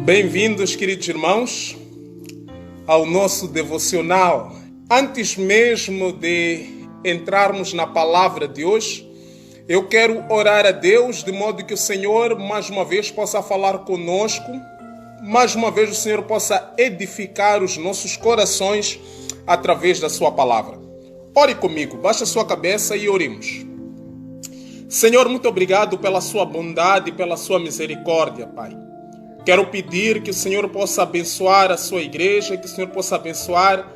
Bem-vindos, queridos irmãos, ao nosso devocional. Antes mesmo de entrarmos na palavra de hoje, eu quero orar a Deus de modo que o Senhor mais uma vez possa falar conosco, mais uma vez o Senhor possa edificar os nossos corações através da sua palavra. Ore comigo, baixe a sua cabeça e oremos. Senhor, muito obrigado pela sua bondade e pela sua misericórdia, Pai. Quero pedir que o Senhor possa abençoar a sua igreja, que o Senhor possa abençoar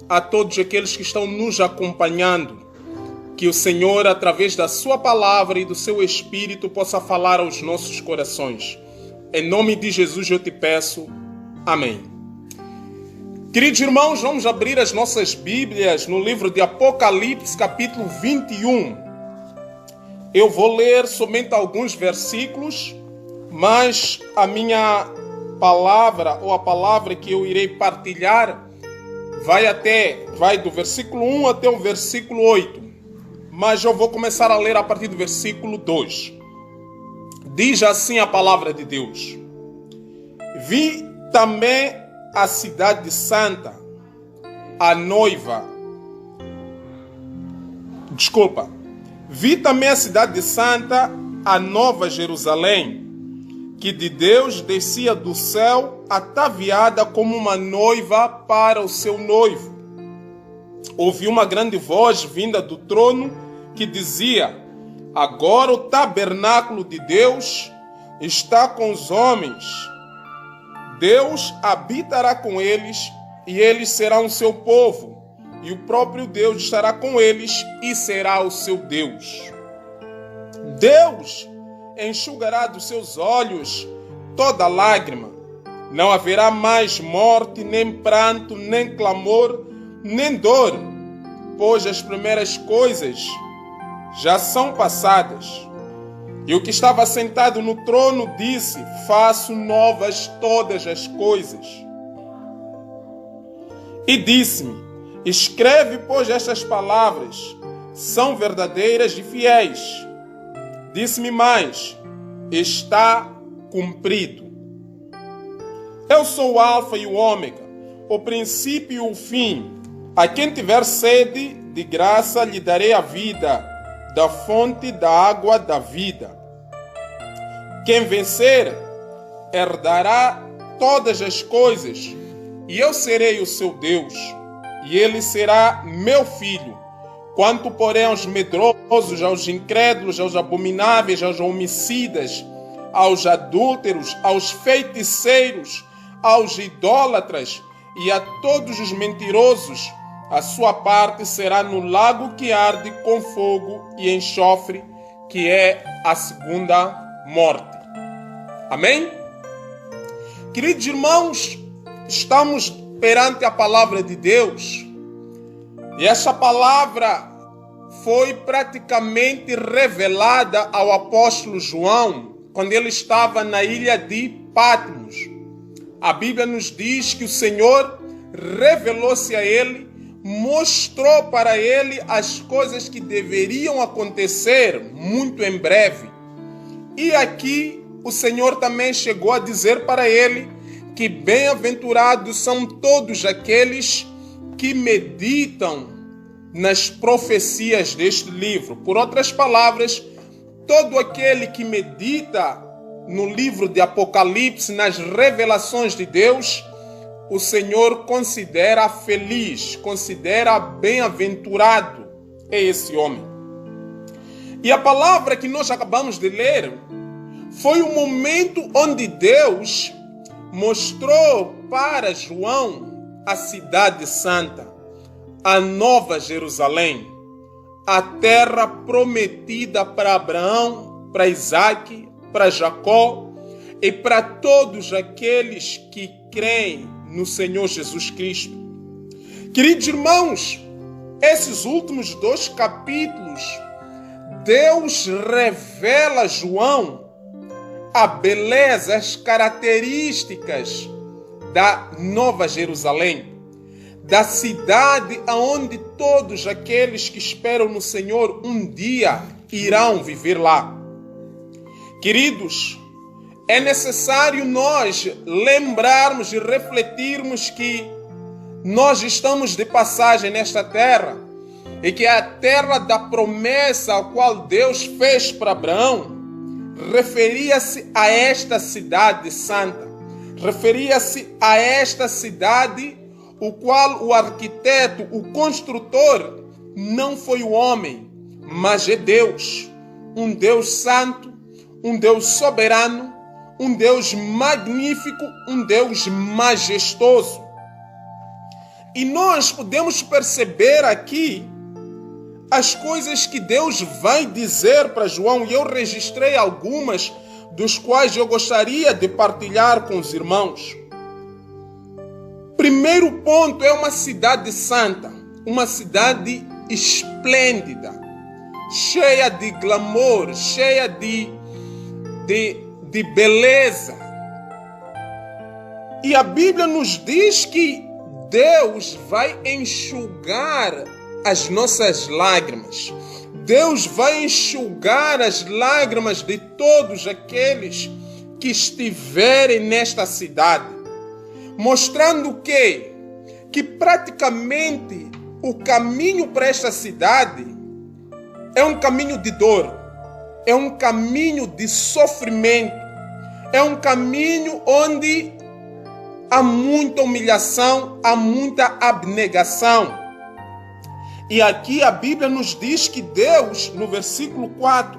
a todos aqueles que estão nos acompanhando. Que o Senhor, através da sua palavra e do seu Espírito, possa falar aos nossos corações. Em nome de Jesus eu te peço. Amém. Queridos irmãos, vamos abrir as nossas Bíblias no livro de Apocalipse, capítulo 21. Eu vou ler somente alguns versículos, mas a minha palavra, ou a palavra que eu irei partilhar, vai do versículo 1 até o versículo 8. Mas eu vou começar a ler a partir do versículo 2. Diz assim a palavra de Deus: Vi também a cidade santa, a noiva. Vi também a cidade santa, a nova Jerusalém, que de Deus descia do céu, ataviada como uma noiva para o seu noivo. Ouvi uma grande voz vinda do trono que dizia: Agora o tabernáculo de Deus está com os homens. Deus habitará com eles, e eles serão o seu povo, e o próprio Deus estará com eles e será o seu Deus. Deus enxugará dos seus olhos toda lágrima. Não haverá mais morte, nem pranto, nem clamor, nem dor, pois as primeiras coisas já são passadas. E o que estava sentado no trono disse: Faço novas todas as coisas. E disse-me: Escreve, pois, estas palavras, são verdadeiras e fiéis. Disse-me mais: Está cumprido. Eu sou o Alfa e o Ômega, o princípio e o fim. A quem tiver sede, de graça lhe darei a vida, da fonte da água da vida. Quem vencer, herdará todas as coisas, e eu serei o seu Deus, e ele será meu filho. Quanto, porém, aos medrosos, aos incrédulos, aos abomináveis, aos homicidas, aos adúlteros, aos feiticeiros, aos idólatras e a todos os mentirosos, a sua parte será no lago que arde com fogo e enxofre, que é a segunda morte. Amém? Queridos irmãos, estamos perante a palavra de Deus, e essa palavra foi praticamente revelada ao apóstolo João quando ele estava na ilha de Patmos. A Bíblia nos diz que o Senhor revelou-se a ele, mostrou para ele as coisas que deveriam acontecer muito em breve. E aqui o Senhor também chegou a dizer para ele que bem-aventurados são todos aqueles que meditam nas profecias deste livro. Por outras palavras, todo aquele que medita no livro de Apocalipse, nas revelações de Deus, o Senhor considera feliz, considera bem-aventurado é esse homem. E a palavra que nós acabamos de ler foi o momento onde Deus mostrou para João a cidade santa, a nova Jerusalém, a terra prometida para Abraão, para Isaque, para Jacó e para todos aqueles que creem no Senhor Jesus Cristo. Queridos irmãos, esses últimos 2 capítulos, Deus revela a João a beleza, as características da Nova Jerusalém, da cidade aonde todos aqueles que esperam no Senhor um dia irão viver lá. Queridos, é necessário nós lembrarmos e refletirmos que nós estamos de passagem nesta terra e que a terra da promessa a qual Deus fez para Abraão referia-se a esta cidade santa, referia-se a esta cidade o qual o arquiteto, o construtor, não foi o homem, mas é Deus. Um Deus santo, um Deus soberano, um Deus magnífico, um Deus majestoso. E nós podemos perceber aqui as coisas que Deus vai dizer para João, e eu registrei algumas, dos quais eu gostaria de partilhar com os irmãos. Primeiro ponto é uma cidade santa, uma cidade esplêndida, cheia de glamour, cheia de beleza. E a Bíblia nos diz que Deus vai enxugar as nossas lágrimas. Deus vai enxugar as lágrimas de todos aqueles que estiverem nesta cidade. Mostrando que praticamente o caminho para esta cidade é um caminho de dor, é um caminho de sofrimento, é um caminho onde há muita humilhação, há muita abnegação. E aqui a Bíblia nos diz que Deus, no versículo 4,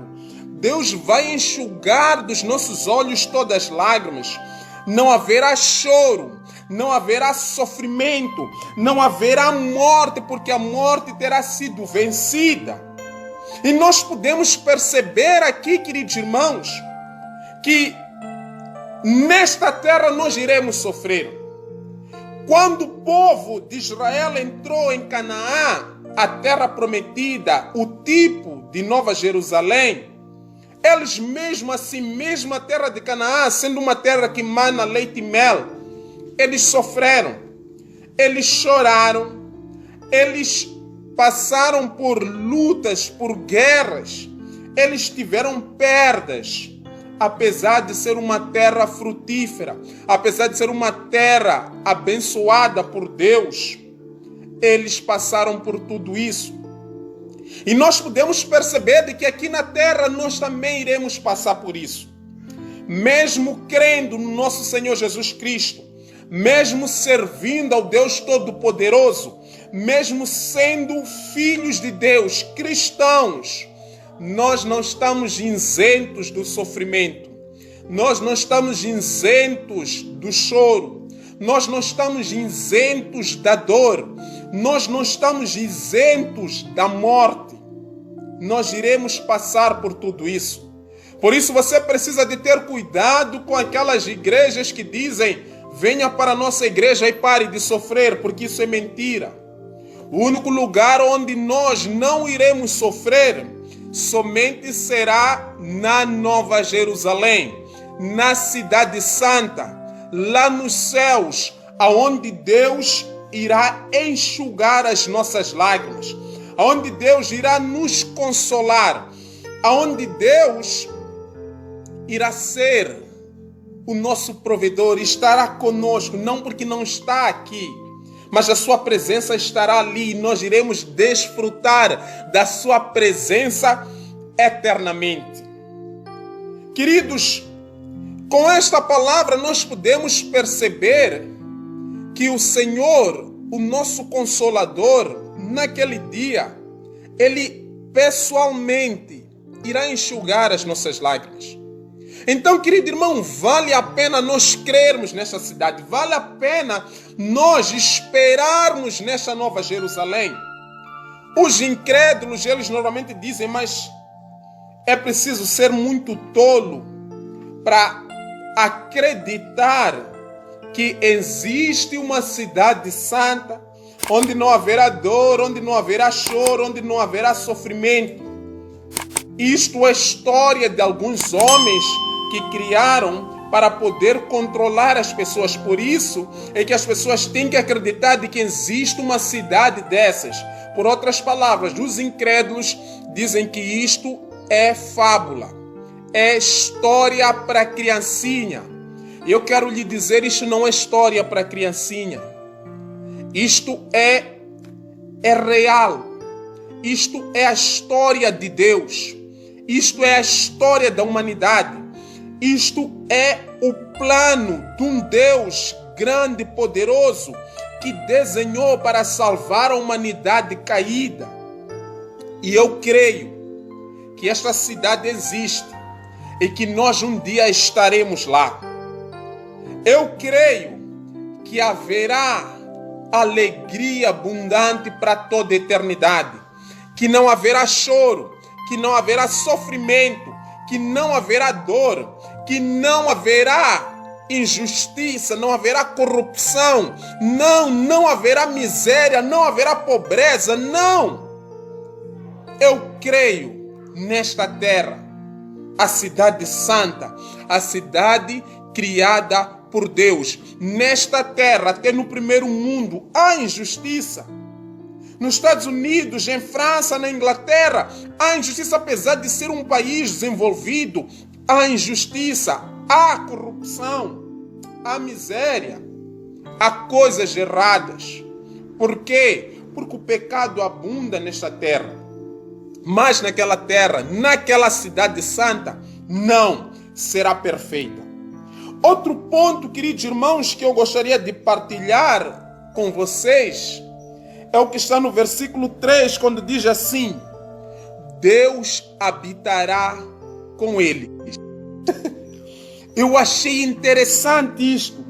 Deus vai enxugar dos nossos olhos todas as lágrimas. Não haverá choro, não haverá sofrimento, não haverá morte, porque a morte terá sido vencida. E nós podemos perceber aqui, queridos irmãos, que nesta terra nós iremos sofrer. Quando o povo de Israel entrou em Canaã, a terra prometida, o tipo de Nova Jerusalém, eles mesmo assim, mesmo a terra de Canaã, sendo uma terra que mana leite e mel, eles sofreram, eles choraram, eles passaram por lutas, por guerras, eles tiveram perdas, apesar de ser uma terra frutífera, apesar de ser uma terra abençoada por Deus, eles passaram por tudo isso. E nós podemos perceber de que aqui na terra nós também iremos passar por isso. Mesmo crendo no nosso Senhor Jesus Cristo, mesmo servindo ao Deus Todo-Poderoso, mesmo sendo filhos de Deus, cristãos, nós não estamos isentos do sofrimento, nós não estamos isentos do choro, nós não estamos isentos da dor, nós não estamos isentos da morte. Nós iremos passar por tudo isso. Por isso você precisa de ter cuidado com aquelas igrejas que dizem: venha para a nossa igreja e pare de sofrer, porque isso é mentira. O único lugar onde nós não iremos sofrer somente será na Nova Jerusalém, na Cidade Santa, lá nos céus, aonde Deus irá enxugar as nossas lágrimas, aonde Deus irá nos consolar, aonde Deus irá ser o nosso provedor, estará conosco, não porque não está aqui, mas a sua presença estará ali e nós iremos desfrutar da sua presença eternamente. Queridos, com esta palavra nós podemos perceber que o Senhor, o nosso Consolador, naquele dia, Ele pessoalmente irá enxugar as nossas lágrimas. Então, querido irmão, vale a pena nós crermos nessa cidade, vale a pena nós esperarmos nessa Nova Jerusalém. Os incrédulos, eles normalmente dizem, mas é preciso ser muito tolo para acreditar que existe uma cidade santa, onde não haverá dor, onde não haverá choro, onde não haverá sofrimento. Isto é história de alguns homens que criaram para poder controlar as pessoas. Por isso é que as pessoas têm que acreditar de que existe uma cidade dessas. Por outras palavras, os incrédulos dizem que isto é fábula, é história para criancinha. Eu quero lhe dizer, isto não é história para criancinha. Isto é real. Isto é a história de Deus. Isto é a história da humanidade. Isto é o plano de um Deus grande e poderoso que desenhou para salvar a humanidade caída. E eu creio que esta cidade existe e que nós um dia estaremos lá. Eu creio que haverá alegria abundante para toda a eternidade, que não haverá choro, que não haverá sofrimento, que não haverá dor, que não haverá injustiça, não haverá corrupção, não haverá miséria, não haverá pobreza, não. Eu creio nesta terra, a cidade santa, a cidade criada por Deus. Nesta terra, até no primeiro mundo, há injustiça. Nos Estados Unidos, em França, na Inglaterra, há injustiça, apesar de ser um país desenvolvido, há injustiça, há corrupção, há miséria, há coisas erradas. Por quê? Porque o pecado abunda nesta terra. Mas naquela terra, naquela cidade santa, não será perfeita. Outro ponto, queridos irmãos, que eu gostaria de partilhar com vocês é o que está no versículo 3, quando diz assim: Deus habitará com eles. Eu achei interessante isto.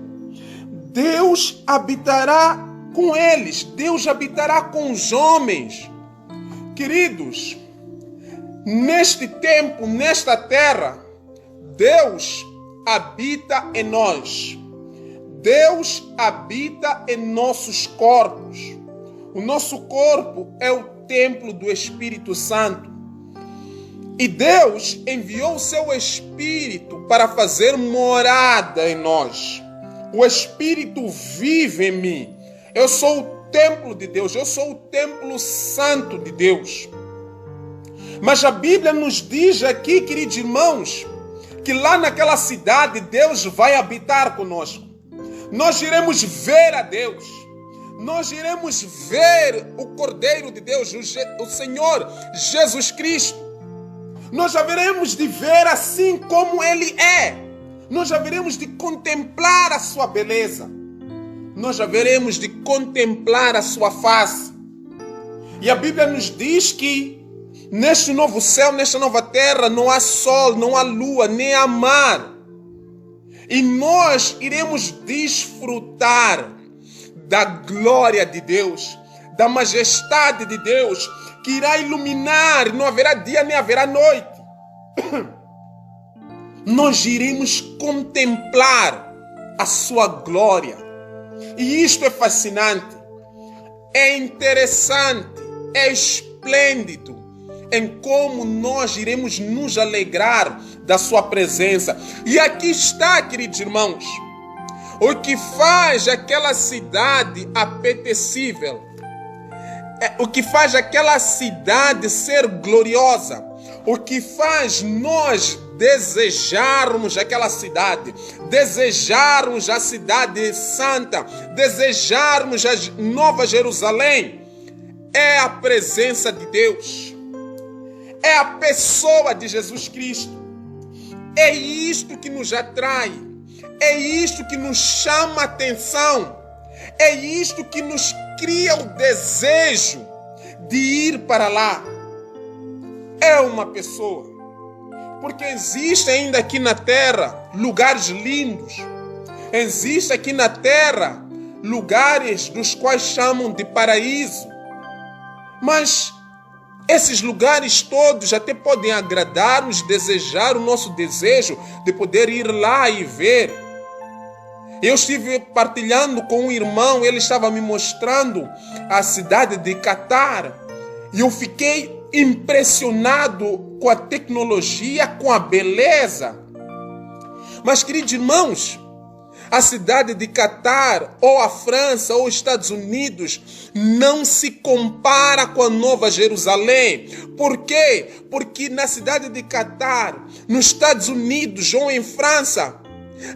Deus habitará com eles. Deus habitará com os homens. Queridos, neste tempo, nesta terra, Deus habita em nós. Deus habita em nossos corpos. O nosso corpo é o templo do Espírito Santo. E Deus enviou o seu Espírito para fazer morada em nós. O Espírito vive em mim. Eu sou o templo de Deus, eu sou o templo santo de Deus. Mas a Bíblia nos diz aqui, queridos irmãos, que lá naquela cidade Deus vai habitar conosco. Nós iremos ver a Deus. Nós iremos ver o Cordeiro de Deus, o Senhor Jesus Cristo. Nós haveremos de ver assim como Ele é. Nós haveremos de contemplar a sua beleza. Nós haveremos de contemplar a sua face. E a Bíblia nos diz que neste novo céu, nesta nova terra, não há sol, não há lua, nem há mar. E nós iremos desfrutar da glória de Deus, da majestade de Deus, que irá iluminar, não haverá dia nem haverá noite. Nós iremos contemplar a sua glória. E isto é fascinante, é interessante, é esplêndido em como nós iremos nos alegrar da sua presença. E aqui está, queridos irmãos, o que faz aquela cidade apetecível, o que faz aquela cidade ser gloriosa, o que faz nós desejarmos aquela cidade, desejarmos a cidade santa, desejarmos a Nova Jerusalém, é a presença de Deus, é a pessoa de Jesus Cristo. É isto que nos atrai, é isto que nos chama a atenção, é isto que nos cria o desejo de ir para lá. É uma pessoa. Porque existe ainda aqui na terra lugares lindos. Existe aqui na terra lugares dos quais chamam de paraíso. Mas esses lugares todos até podem agradar-nos, desejar o nosso desejo de poder ir lá e ver. Eu estive partilhando com um irmão, ele estava me mostrando a cidade de Catar. E eu fiquei impressionado com a tecnologia, com a beleza. Mas, queridos irmãos, A cidade de Catar, ou a França, ou os Estados Unidos, não se compara com a Nova Jerusalém. Por quê? Porque na cidade de Catar, nos Estados Unidos ou em França,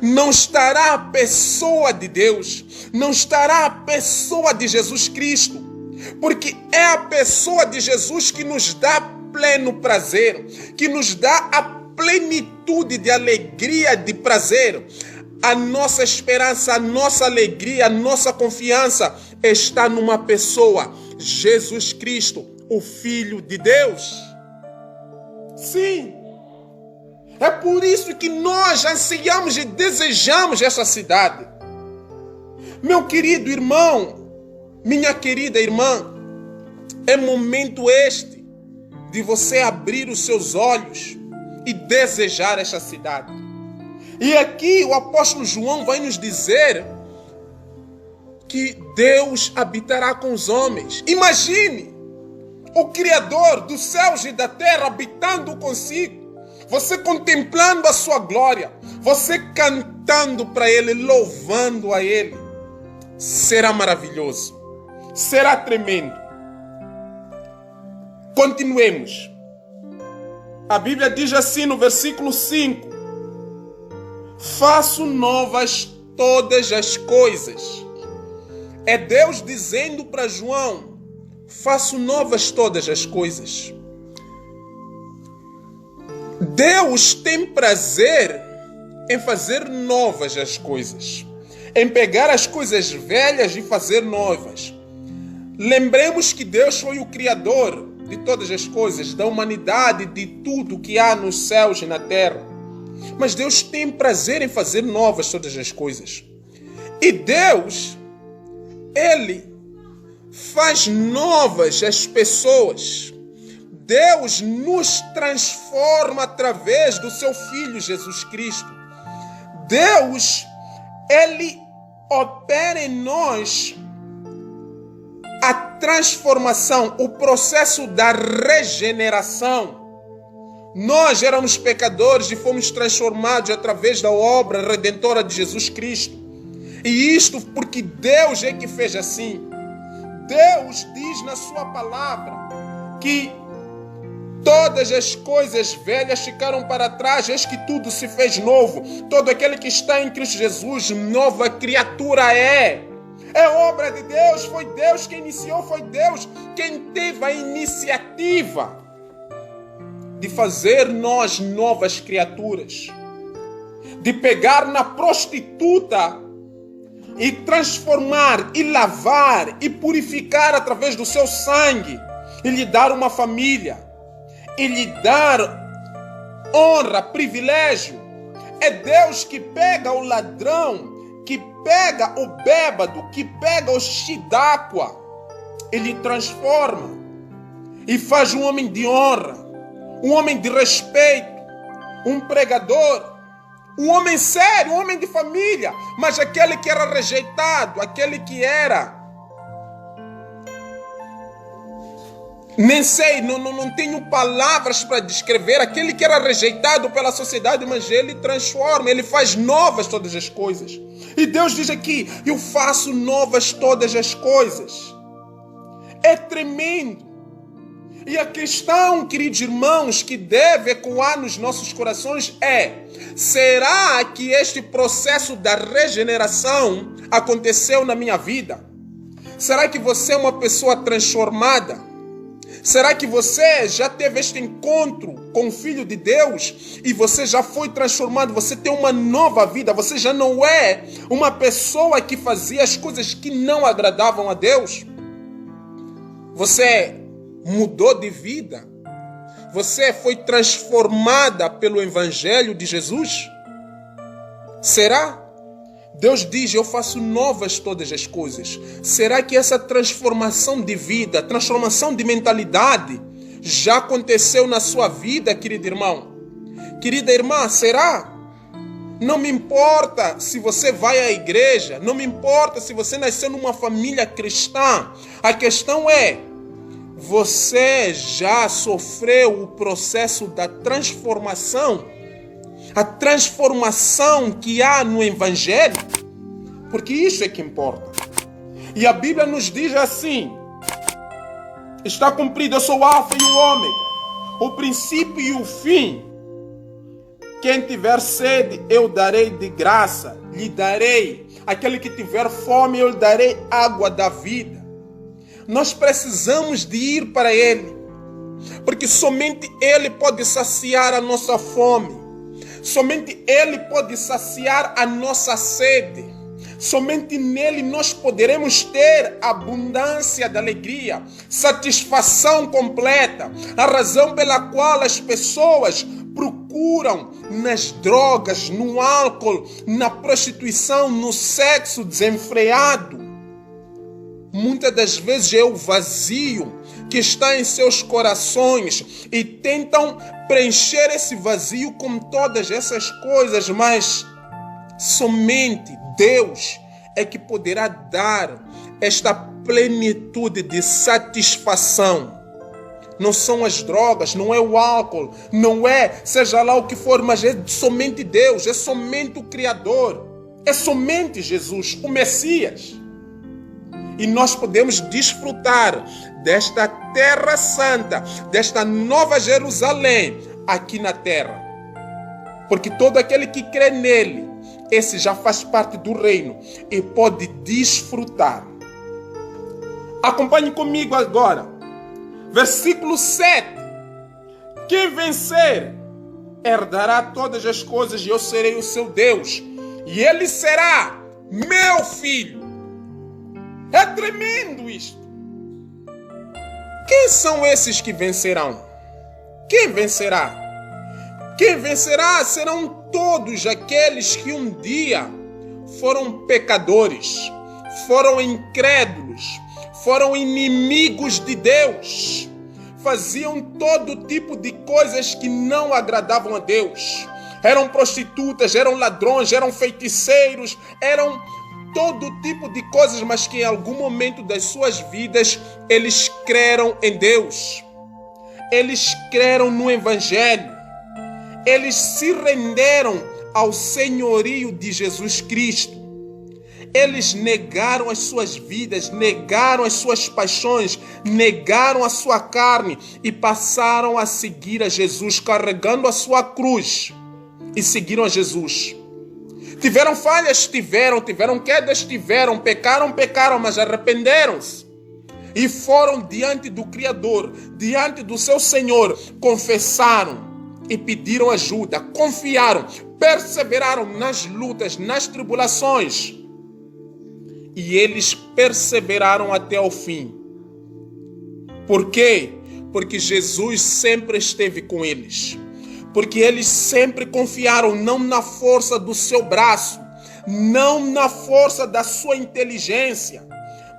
não estará a pessoa de Deus, não estará a pessoa de Jesus Cristo, porque é a pessoa de Jesus que nos dá pleno prazer, que nos dá a plenitude de alegria, de prazer. A nossa esperança, a nossa alegria, a nossa confiança está numa pessoa, Jesus Cristo, o Filho de Deus. Sim. É por isso que nós ansiamos e desejamos essa cidade. Meu querido irmão, minha querida irmã, é momento este de você abrir os seus olhos e desejar esta cidade. E aqui o apóstolo João vai nos dizer que Deus habitará com os homens. Imagine o Criador dos céus e da terra habitando consigo. Você contemplando a sua glória, você cantando para Ele, louvando a Ele. Será maravilhoso, será tremendo. Continuemos. A Bíblia diz assim no versículo 5: faço novas todas as coisas. É Deus dizendo para João: faço novas todas as coisas. Deus tem prazer em fazer novas as coisas, em pegar as coisas velhas e fazer novas. Lembremos que Deus foi o Criador de todas as coisas, da humanidade, de tudo que há nos céus e na terra. Mas Deus tem prazer em fazer novas todas as coisas. E Deus, Ele faz novas as pessoas. Deus nos transforma através do seu Filho Jesus Cristo. Deus, Ele opera em nós a transformação, o processo da regeneração. Nós éramos pecadores e fomos transformados através da obra redentora de Jesus Cristo. E isto porque Deus é que fez assim. Deus diz na sua palavra que todas as coisas velhas ficaram para trás, eis que tudo se fez novo. Todo aquele que está em Cristo Jesus, nova criatura é. É obra de Deus, foi Deus quem iniciou, foi Deus quem teve a iniciativa de fazer nós novas criaturas. De pegar na prostituta e transformar, e lavar, e purificar através do seu sangue, e lhe dar uma família, e lhe dar honra, privilégio. É Deus que pega o ladrão, que pega o bêbado, que pega o chidáqua, ele transforma e faz um homem de honra, um homem de respeito, um pregador, um homem sério, um homem de família. Mas aquele que era rejeitado, aquele que era, nem sei, não tenho palavras para descrever, aquele que era rejeitado pela sociedade, mas ele transforma, ele faz novas todas as coisas. E Deus diz aqui: eu faço novas todas as coisas. É tremendo. E a questão, queridos irmãos, que deve ecoar nos nossos corações é: será que este processo da regeneração aconteceu na minha vida? Será que você é uma pessoa transformada? Será que você já teve este encontro com o Filho de Deus e você já foi transformado? Você tem uma nova vida, você já não é uma pessoa que fazia as coisas que não agradavam a Deus? Você mudou de vida? Você foi transformada pelo Evangelho de Jesus? Será? Deus diz: eu faço novas todas as coisas. Será que essa transformação de vida, transformação de mentalidade já aconteceu na sua vida, querido irmão? Querida irmã, será? Não me importa se você vai à igreja, não me importa se você nasceu numa família cristã. A questão é: você já sofreu o processo da transformação? A transformação que há no Evangelho? porque isso é que importa. E a Bíblia nos diz assim: está cumprido, eu sou o Alfa e o Ômega, o princípio e o fim. Quem tiver sede, eu darei de graça, lhe darei. Aquele que tiver fome, eu lhe darei água da vida. Nós precisamos de ir para Ele, porque somente Ele pode saciar a nossa fome. Somente Ele pode saciar a nossa sede. Somente nele nós poderemos ter abundância de alegria, satisfação completa. A razão pela qual as pessoas procuram nas drogas, no álcool, na prostituição, no sexo desenfreado, muitas das vezes é o vazio que está em seus corações e tentam preencher esse vazio com todas essas coisas, mas somente Deus é que poderá dar esta plenitude de satisfação. Não são as drogas, não é o álcool, não é seja lá o que for, mas é somente Deus, é somente o Criador, é somente Jesus, o Messias. E nós podemos desfrutar desta terra santa, desta nova Jerusalém aqui na terra. Porque todo aquele que crê nele, esse já faz parte do reino e pode desfrutar. Acompanhe comigo agora. Versículo 7. Quem vencer herdará todas as coisas e eu serei o seu Deus. E ele será meu filho. É tremendo isto. Quem são esses que vencerão? Quem vencerá? Quem vencerá serão todos aqueles que um dia foram pecadores, foram incrédulos, foram inimigos de Deus, faziam todo tipo de coisas que não agradavam a Deus. Eram prostitutas, eram ladrões, eram feiticeiros, eram todo tipo de coisas, mas que em algum momento das suas vidas eles creram em Deus. Eles creram no Evangelho. Eles se renderam ao senhorio de Jesus Cristo. Eles negaram as suas vidas, negaram as suas paixões, negaram a sua carne e passaram a seguir a Jesus, carregando a sua cruz, e seguiram a Jesus. Tiveram falhas? Tiveram quedas? Tiveram, pecaram, mas arrependeram-se. E foram diante do Criador, diante do seu Senhor, confessaram e pediram ajuda, confiaram, perseveraram nas lutas, nas tribulações. E eles perseveraram até o fim. Por quê? Porque Jesus sempre esteve com eles. Porque eles sempre confiaram não na força do seu braço, não na força da sua inteligência,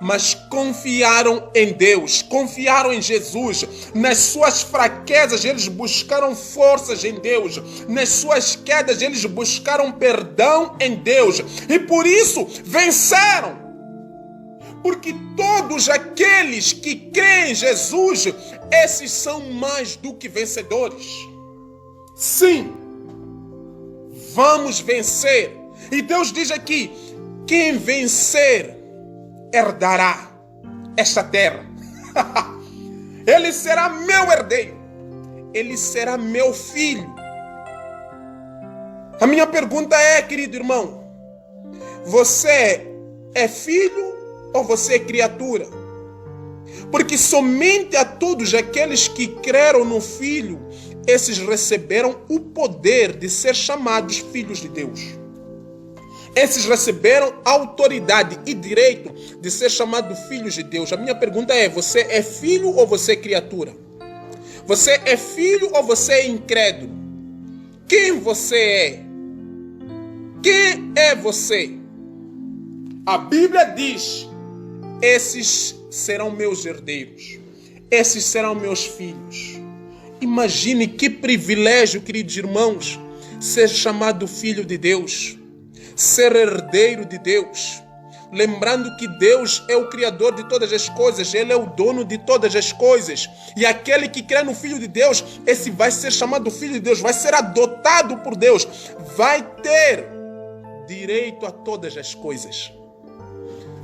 mas confiaram em Deus, confiaram em Jesus. Nas suas fraquezas eles buscaram forças em Deus, nas suas quedas eles buscaram perdão em Deus, e por isso venceram. Porque todos aqueles que creem em Jesus, esses são mais do que vencedores. Sim, vamos vencer. E Deus diz aqui: quem vencer herdará esta terra. Ele será meu herdeiro. Ele será meu filho. A minha pergunta é, querido irmão, você é filho ou você é criatura? Porque somente a todos aqueles que creram no Filho, esses receberam o poder de ser chamados filhos de Deus. Esses receberam autoridade e direito de ser chamados filhos de Deus. A minha pergunta é, você é filho ou você é criatura? Você é filho ou você é incrédulo? Quem você é? Quem é você? A Bíblia diz: esses serão meus herdeiros. Esses serão meus filhos. Imagine que privilégio, queridos irmãos, ser chamado filho de Deus, ser herdeiro de Deus. Lembrando que Deus é o Criador de todas as coisas, Ele é o dono de todas as coisas. E aquele que crê no Filho de Deus, esse vai ser chamado filho de Deus, vai ser adotado por Deus, vai ter direito a todas as coisas.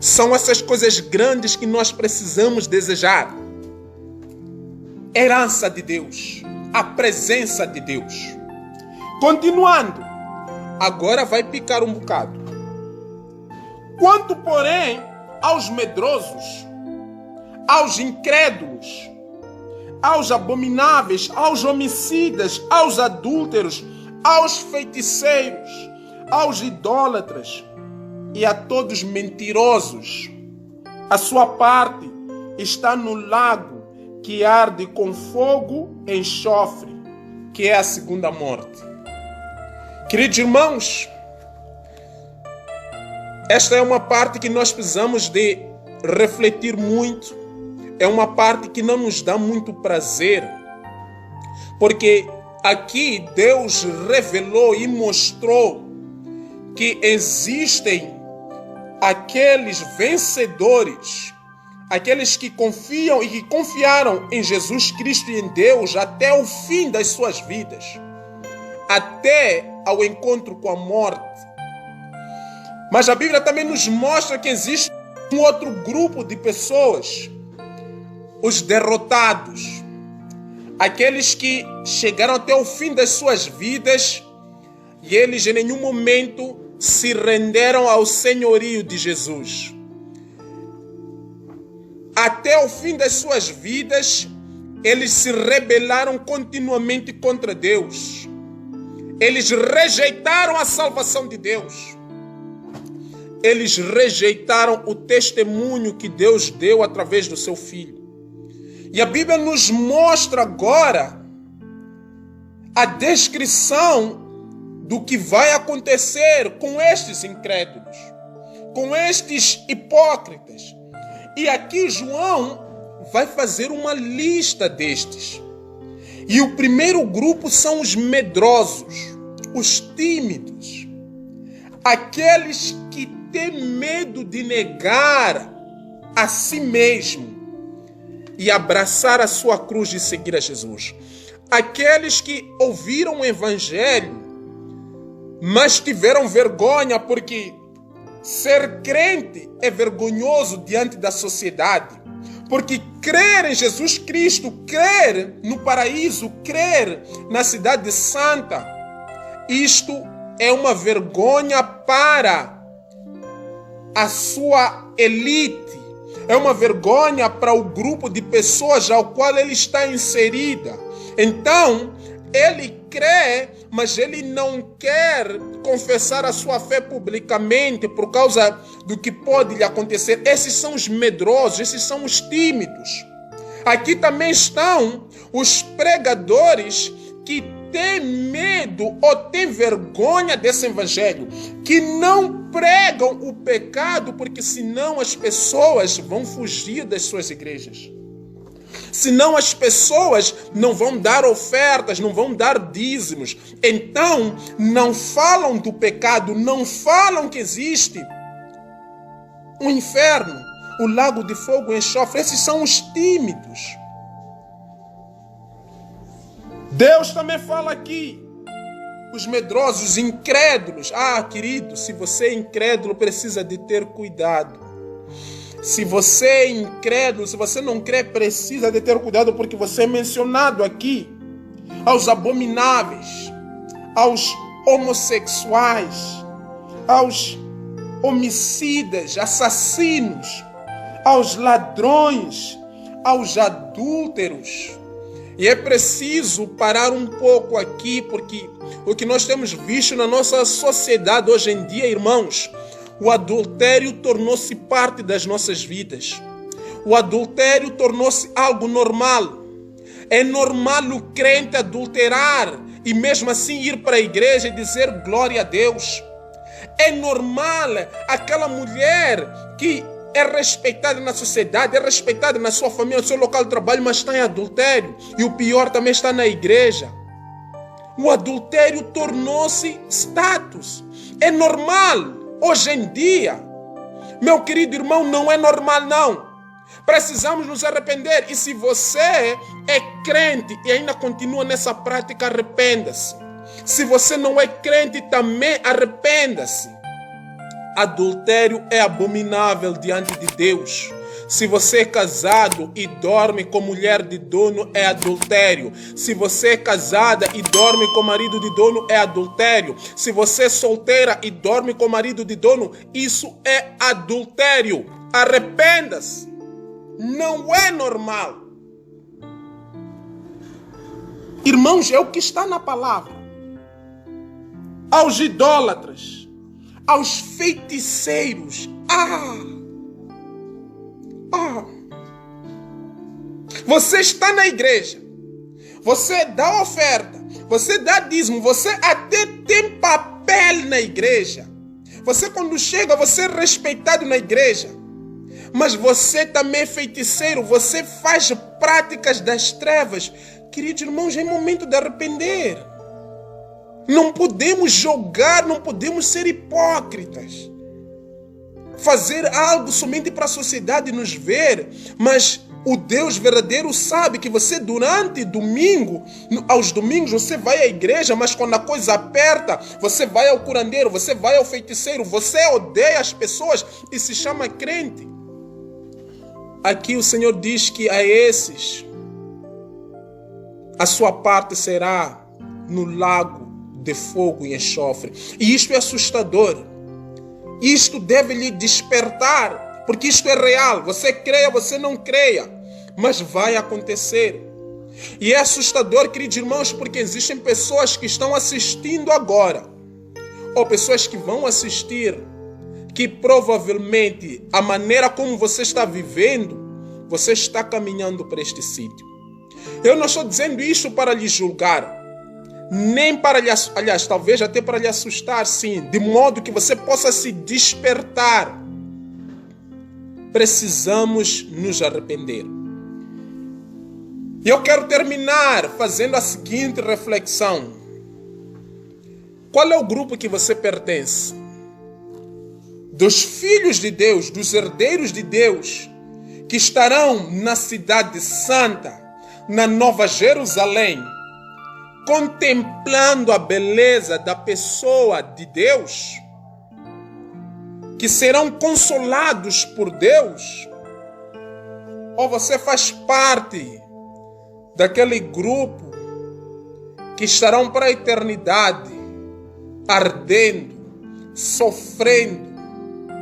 São essas coisas grandes que nós precisamos desejar. Herança de Deus, a presença de Deus. Continuando, agora vai picar um bocado. Quanto, porém, aos medrosos, aos incrédulos, aos abomináveis, aos homicidas, aos adúlteros, aos feiticeiros, aos idólatras e a todos mentirosos, a sua parte está no lago que arde com fogo e enxofre, que é a segunda morte. Queridos irmãos, esta é uma parte que nós precisamos de refletir muito. É uma parte que não nos dá muito prazer, porque aqui Deus revelou e mostrou que existem aqueles vencedores, aqueles que confiam e que confiaram em Jesus Cristo e em Deus até o fim das suas vidas, até ao encontro com a morte. Mas a Bíblia também nos mostra que existe um outro grupo de pessoas, os derrotados, aqueles que chegaram até o fim das suas vidas e eles em nenhum momento se renderam ao senhorio de Jesus. Até o fim das suas vidas, eles se rebelaram continuamente contra Deus. Eles rejeitaram a salvação de Deus. Eles rejeitaram o testemunho que Deus deu através do seu Filho. E a Bíblia nos mostra agora a descrição do que vai acontecer com estes incrédulos, com estes hipócritas. E aqui João vai fazer uma lista destes. E o primeiro grupo são os medrosos, os tímidos, aqueles que têm medo de negar a si mesmo e abraçar a sua cruz e seguir a Jesus. Aqueles que ouviram o Evangelho, mas tiveram vergonha porque ser crente é vergonhoso diante da sociedade. Porque crer em Jesus Cristo, crer no paraíso, crer na cidade santa, isto é uma vergonha para a sua elite. É uma vergonha para o grupo de pessoas ao qual ele está inserida. Então, ele crê, mas ele não quer confessar a sua fé publicamente por causa do que pode lhe acontecer. Esses são os medrosos, esses são os tímidos. Aqui também estão os pregadores que têm medo ou têm vergonha desse evangelho, que não pregam o pecado, porque senão as pessoas vão fugir das suas igrejas. Senão as pessoas não vão dar ofertas, não vão dar dízimos. Então, não falam do pecado, não falam que existe um inferno, o lago de fogo e enxofre. Esses são os tímidos. Deus também fala aqui, os medrosos, os incrédulos. Ah, querido, se você é incrédulo, precisa de ter cuidado. Se você é incrédulo, se você não crê, precisa de ter cuidado, porque você é mencionado aqui aos abomináveis, aos homossexuais, aos homicidas, assassinos, aos ladrões, aos adúlteros. E é preciso parar um pouco aqui, porque o que nós temos visto na nossa sociedade hoje em dia, irmãos, o adultério tornou-se parte das nossas vidas. O adultério tornou-se algo normal. É normal o crente adulterar e mesmo assim ir para a igreja e dizer glória a Deus. É normal aquela mulher que é respeitada na sociedade, é respeitada na sua família, no seu local de trabalho, mas está em adultério. E o pior também está na igreja. O adultério tornou-se status. É normal. Hoje em dia, meu querido irmão, não é normal não. Precisamos nos arrepender. E se você é crente e ainda continua nessa prática, arrependa-se. Se você não é crente, também arrependa-se. adultério é abominável diante de Deus. Se você é casado e dorme com mulher de dono, é adultério. Se você é casada e dorme com marido de dono, é adultério. Se você é solteira e dorme com marido de dono, isso é adultério. Arrependa-se. Não é normal. Irmãos, é o que está na palavra. Aos idólatras, aos feiticeiros. Você está na igreja, você dá oferta, você dá dízimo, você até tem papel na igreja. Você quando chega, você é respeitado na igreja. Mas você também é feiticeiro, você faz práticas das trevas. Queridos irmãos, é momento de arrepender. Não podemos jogar, não podemos ser hipócritas. Fazer algo somente para a sociedade nos ver, mas o Deus verdadeiro sabe que você durante domingo, aos domingos você vai à igreja, mas quando a coisa aperta, você vai ao curandeiro, você vai ao feiticeiro, você odeia as pessoas e se chama crente. Aqui o Senhor diz que a esses a sua parte será no lago de fogo e enxofre. E isto é assustador. Isto deve lhe despertar, porque isto é real. Você creia, você não creia, mas vai acontecer. E é assustador, queridos irmãos, porque existem pessoas que estão assistindo agora, ou pessoas que vão assistir, que provavelmente a maneira como você está vivendo, você está caminhando para este sítio. Eu não estou dizendo isso para lhe julgar, nem para lhe, aliás, talvez até para lhe assustar, sim, de modo que você possa se despertar. Precisamos nos arrepender. E eu quero terminar fazendo a seguinte reflexão. Qual é o grupo que você pertence? Dos filhos de Deus, dos herdeiros de Deus, que estarão na cidade santa, na Nova Jerusalém, contemplando a beleza da pessoa de Deus, que serão consolados por Deus? Ou você faz parte daquele grupo que estarão para a eternidade ardendo, sofrendo,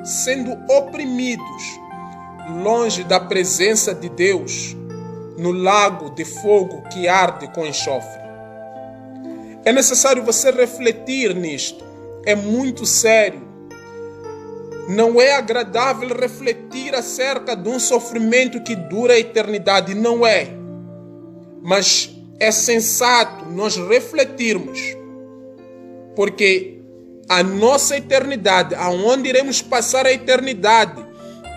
sendo oprimidos, longe da presença de Deus, no lago de fogo que arde com enxofre? É necessário você refletir nisto. É muito sério. Não é agradável refletir acerca de um sofrimento que dura a eternidade. Não é. Mas é sensato nós refletirmos. Porque a nossa eternidade, aonde iremos passar a eternidade,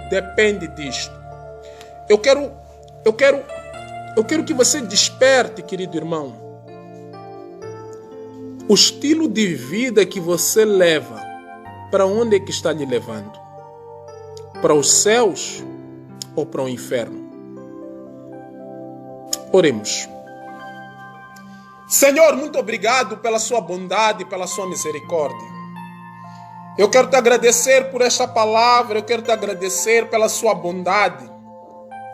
depende disto. Eu quero que você desperte, querido irmão. O estilo de vida que você leva, para onde é que está lhe levando? Para os céus ou para o inferno? Oremos. Senhor, muito obrigado pela sua bondade, pela sua misericórdia. Eu quero te agradecer por esta palavra, eu quero te agradecer pela sua bondade.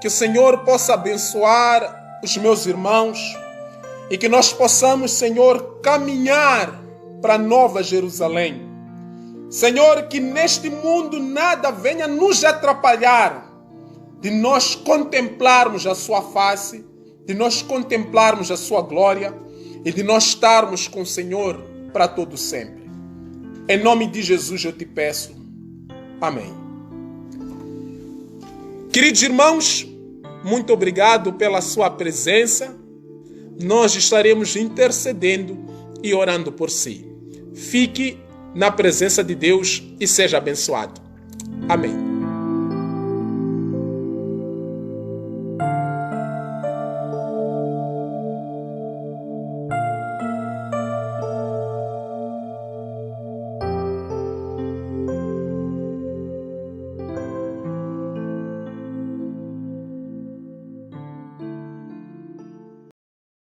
Que o Senhor possa abençoar os meus irmãos e que nós possamos, Senhor, caminhar para a Nova Jerusalém. Senhor, que neste mundo nada venha nos atrapalhar de nós contemplarmos a sua face, de nós contemplarmos a sua glória e de nós estarmos com o Senhor para todo sempre. Em nome de Jesus eu te peço. Amém. Queridos irmãos, muito obrigado pela sua presença. Nós estaremos intercedendo e orando por si. Fique na presença de Deus e seja abençoado. Amém.